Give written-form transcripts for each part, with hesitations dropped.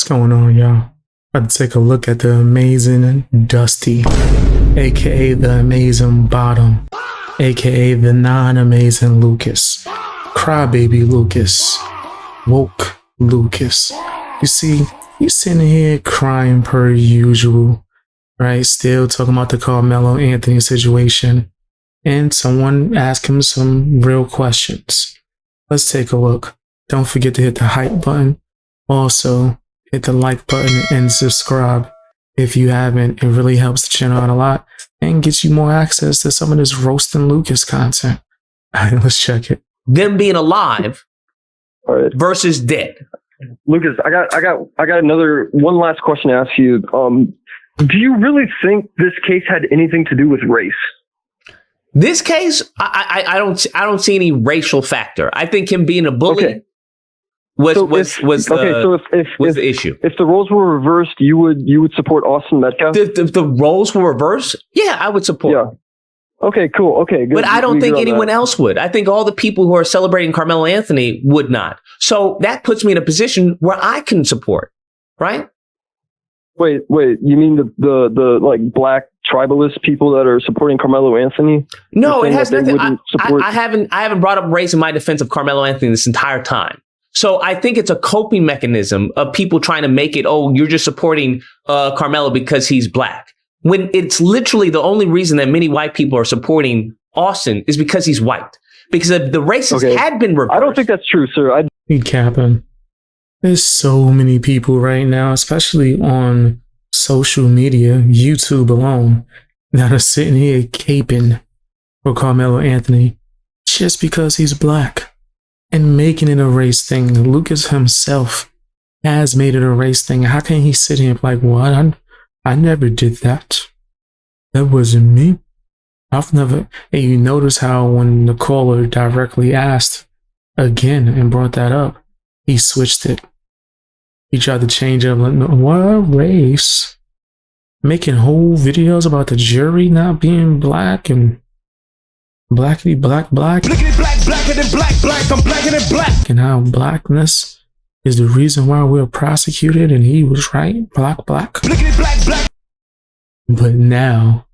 going on, y'all? About to take a look at the amazing Dusty, aka the amazing Bottom, aka the non-amazing Lucas, Crybaby Lucas, Woke Lucas. You see, he's sitting here crying per usual, right? Still talking about the Carmelo Anthony situation, and someone asked him some real questions. Let's take a look. Don't forget to hit the hype button. Also, hit the like button and subscribe if you haven't. It really helps the channel out a lot and gets you more access to some of this roasting Lucas content. All right, let's check it. Them being alive versus dead. Lucas, I got another one last question to ask you. Do you really think this case had anything to do with race? This case, I don't see any racial factor. I think him being a bully was the issue. If the roles were reversed, you would support Austin Metcalf? If the roles were reversed, yeah, I would support. Yeah. Okay, cool. Okay, good. But I don't think anyone else would. I think all the people who are celebrating Carmelo Anthony would not. So that puts me in a position where I can support, right? Wait, you mean the like black tribalist people that are supporting Carmelo Anthony? No, it has nothing. I haven't brought up race in my defense of Carmelo Anthony this entire time. So I think it's a coping mechanism of people trying to make it, oh, you're just supporting Carmelo because he's black. When it's literally the only reason that many white people are supporting Austin is because he's white. Because if the races had been reversed. I don't think that's true, sir. You capping. There's so many people right now, especially on social media, YouTube alone, that are sitting here caping for Carmelo Anthony just because he's black and making it a race thing. Lucas himself has made it a race thing. How can he sit here and be like, what? I never did that. That wasn't me. I've never. And you notice how when the caller directly asked again and brought that up, he switched it. He tried to change it. Like, what race? Making whole videos about the jury not being black and blackity black. Blickety black, blacker than black, I'm blacker than black. And how blackness is the reason why we're prosecuted and he was right. Black. Blickety black. But now,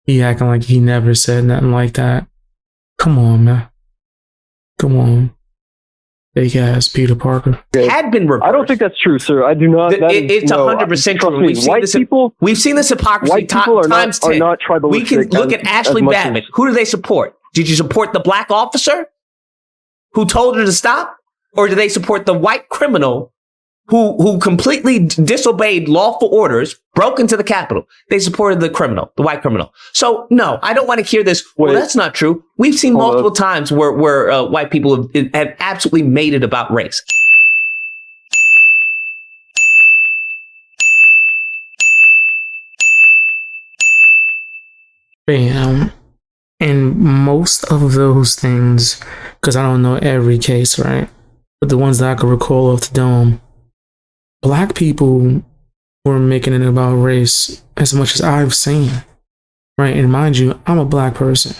he acting like he never said nothing like that. Come on, man. Come on. Big ass Peter Parker. Had been reversed. I don't think that's true, sir. I do not. It's 100% true. We've seen this hypocrisy times 10. Are not tribalistic. We can look at Ashley Babbitt. Who do they support? Did you support the black officer who told her to stop? Or do they support the white criminal who completely disobeyed lawful orders, broke into the Capitol? They supported the criminal, the white criminal. So, no, I don't want to hear this. Well, that's not true. We've seen multiple times where white people have absolutely made it about race. Bam. And most of those things, because I don't know every case, right? But the ones that I could recall off the dome, black people were making it about race as much as I've seen, right? And mind you, I'm a black person.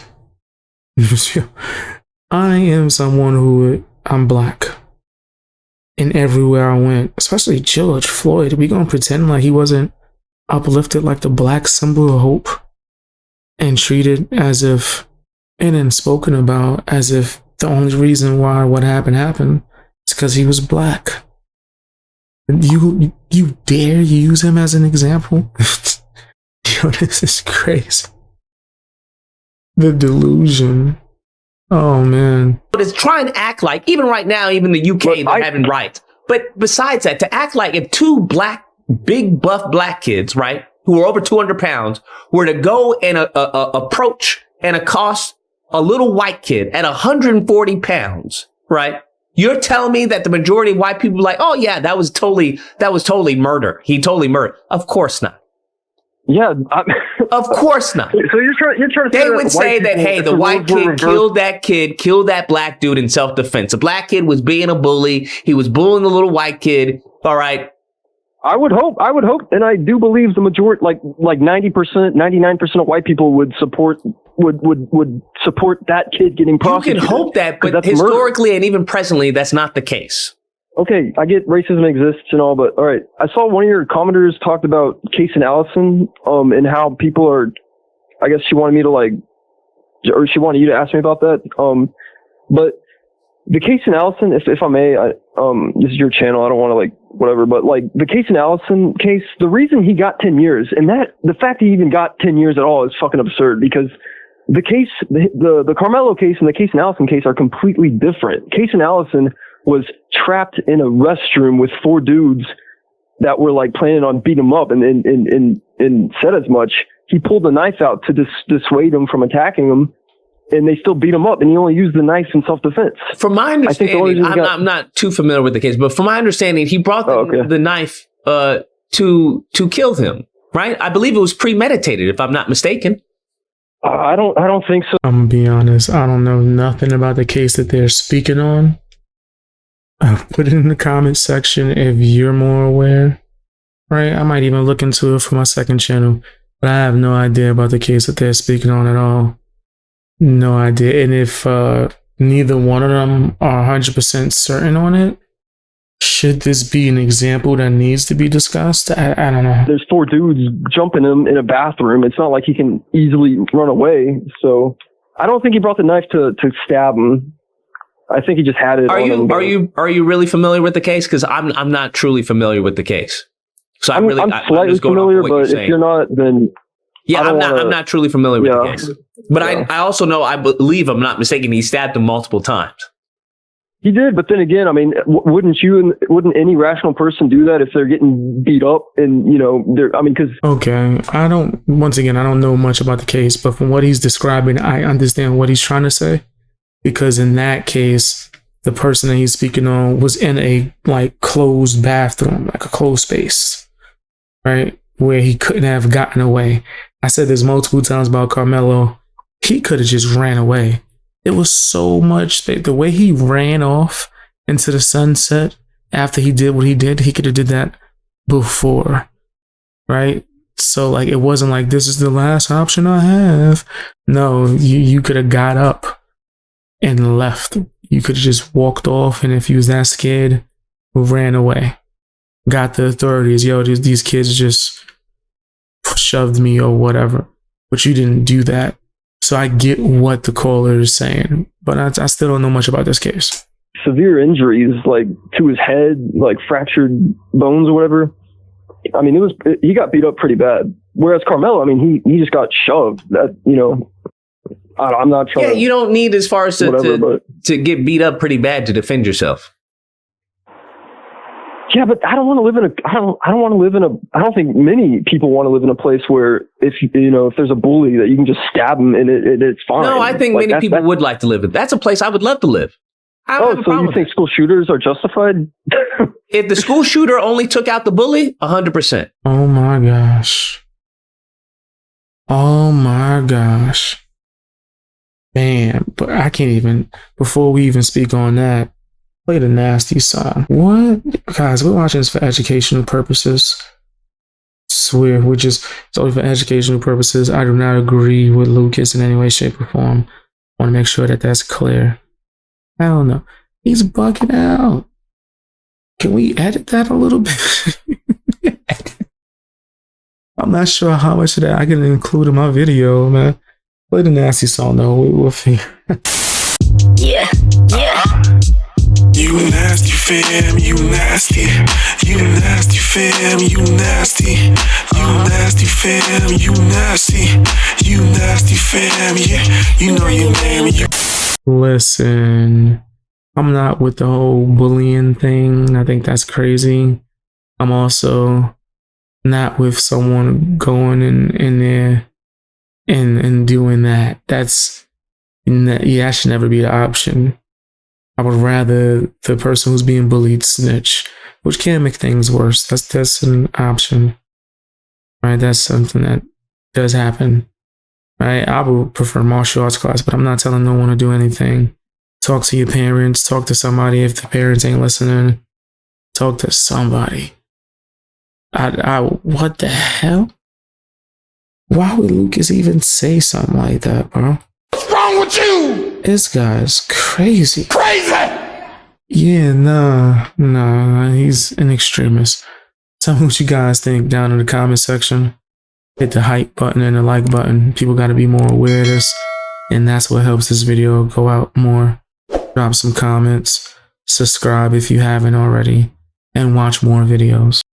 I am someone I'm black. And everywhere I went, especially George Floyd, we gonna pretend like he wasn't uplifted like the black symbol of hope and treated as if, and then spoken about as if the only reason why what happened is because he was black. You dare use him as an example? Yo, this is crazy. The delusion. Oh, man. But it's trying to act like, even right now, even the UK, they're having rights. But besides that, to act like if two big buff black kids, right, who are over 200 pounds, were to go and approach and accost a little white kid at 140 pounds, right? You're telling me that the majority of white people are like, oh yeah, that was totally murder. He totally murdered. Of course not. Yeah. Of course not. So you're trying to say they would say that, hey, the white kid killed that black dude in self-defense. The black kid was being a bully. He was bullying the little white kid. All right. I would hope, and I do believe the majority, like 90%, 99% of white people would support that kid getting prosecuted. You can hope that, but historically and even presently, that's not the case. okay, I get racism exists and all, but all right. I saw one of your commenters talked about Case and Allison, and how people are, I guess she wanted me to or she wanted you to ask me about that. But the Case and Allison, if I may, this is your channel. I don't want to whatever, but the Case and Allison case, the reason he got 10 years and the fact he even got 10 years at all is fucking absurd, because the case, the Carmelo case and the Case and Allison case are completely different. Case and Allison was trapped in a restroom with 4 dudes that were planning on beating him up, and said as much. He pulled the knife out to dissuade him from attacking him, and they still beat him up, and he only used the knife in self-defense. From my understanding, I'm not too familiar with the case, but from my understanding, he brought the knife to kill him, right? I believe it was premeditated, if I'm not mistaken. I don't think so. I'm gonna be honest. I don't know nothing about the case that they're speaking on. Put it in the comment section if you're more aware, right? I might even look into it for my second channel, but I have no idea about the case that they're speaking on at all. No idea. And if neither one of them are 100% certain on it, should this be an example that needs to be discussed? I don't know. There's 4 dudes jumping him in a bathroom. It's not like he can easily run away. So I don't think he brought the knife to stab him. I think he just had it. Are you really familiar with the case? Because I'm not truly familiar with the case. So I'm slightly familiar, but if you're not, then yeah, I'm not truly familiar with the case. But I also know, I believe I'm not mistaken, he stabbed him multiple times. He did, but then again, I mean, wouldn't any rational person do that if they're getting beat up and because okay, I don't know much about the case, but from what he's describing, I understand what he's trying to say. Because in that case, the person that he's speaking on was in a closed bathroom, a closed space, right? Where he couldn't have gotten away. I said this multiple times about Carmelo. He could have just ran away. It was so much space. The way he ran off into the sunset after he did what he did, he could have did that before, right? So it wasn't like, this is the last option I have. No, you could have got up and left. You could have just walked off, and if you was that scared, ran away. Got the authorities. Yo, these kids just shoved me or whatever. But you didn't do that. So I get what the caller is saying, but I still don't know much about this case. Severe injuries, to his head, fractured bones or whatever. I mean, he got beat up pretty bad. Whereas Carmelo, I mean, he just got shoved. I'm not trying. Yeah, you don't need as far as to get beat up pretty bad to defend yourself. Yeah, but I don't want to live I don't think many people want to live in a place where if there's a bully that you can just stab him and it's fine. No, I think many people would like to live in. That's a place I would love to live. So you think school shooters are justified? If the school shooter only took out the bully, 100%. Oh my gosh. Oh my gosh. Man, but I can't even, before we even speak on that, play the nasty song. What? Guys, we're watching this for educational purposes. Swear, it's only for educational purposes. I do not agree with Lucas in any way, shape, or form. I want to make sure that that's clear. I don't know. He's bugging out. Can we edit that a little bit? I'm not sure how much of that I can include in my video, man. Play the nasty song though. We'll figure. Yeah. You nasty fam, you nasty. You nasty fam, you nasty. You nasty fam, you nasty. You nasty fam, yeah. You know your name. Listen, I'm not with the whole bullying thing. I think that's crazy. I'm also not with someone going in there and doing that. That should never be the option. I would rather the person who's being bullied snitch, which can make things worse. That's an option, right? That's something that does happen, right? I would prefer martial arts class, but I'm not telling no one to do anything. Talk to your parents. Talk to somebody if the parents ain't listening. Talk to somebody. What the hell? Why would Lucas even say something like that, bro? What's wrong with you? This guy's crazy. Crazy! Yeah, nah, he's an extremist. Tell me what you guys think down in the comment section. Hit the hype button and the like button. People got to be more aware of this, and that's what helps this video go out more. Drop some comments, subscribe if you haven't already, and watch more videos.